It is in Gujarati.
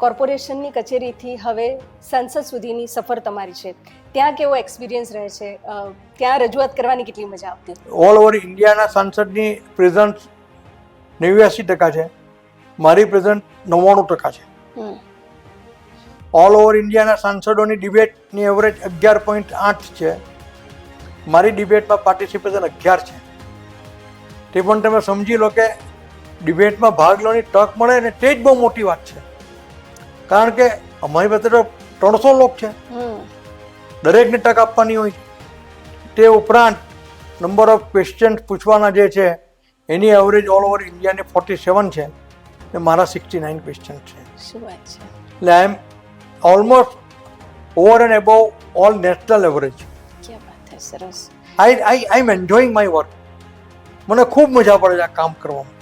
કોર્પોરેશનની કચેરીથી હવે સંસદ સુધીની સફર તમારી છે, ત્યાં કેવો એક્સપિરિયન્સ રહે છે? ત્યાં રજૂઆત કરવાની કેટલી મજા આવતી? ઓલ ઓવર ઇન્ડિયાના સાંસદની પ્રેઝન્સ 89% છે, મારી પ્રેઝન્ટ 99% છે. ઓલ ઓવર ઇન્ડિયાના સાંસદોની ડિબેટની એવરેજ 11.8 છે, મારી ડિબેટમાં પાર્ટિસિપેશન 11 છે. તે પણ તમે સમજી લો કે ડિબેટમાં ભાગ લેવાની તક મળે ને તે જ બહુ મોટી વાત છે. કારણ કે અમારી પાસે તો 300 લોકો છે, દરેકને તક આપવાની હોય. તે ઉપરાંત નંબર ઓફ ક્વેશ્ચન પૂછવાના જે છે એની એવરેજ ઓલ ઓવર ઇન્ડિયાની 47 છે ને મારા 69 ક્વેશ્ચન છે. શું વાત છે! એટલે I am almost over and above all national average. ક્યાં વાત છે! સરસ. I am enjoying my work. મને ખૂબ મજા પડે છે આ કામ કરવામાં.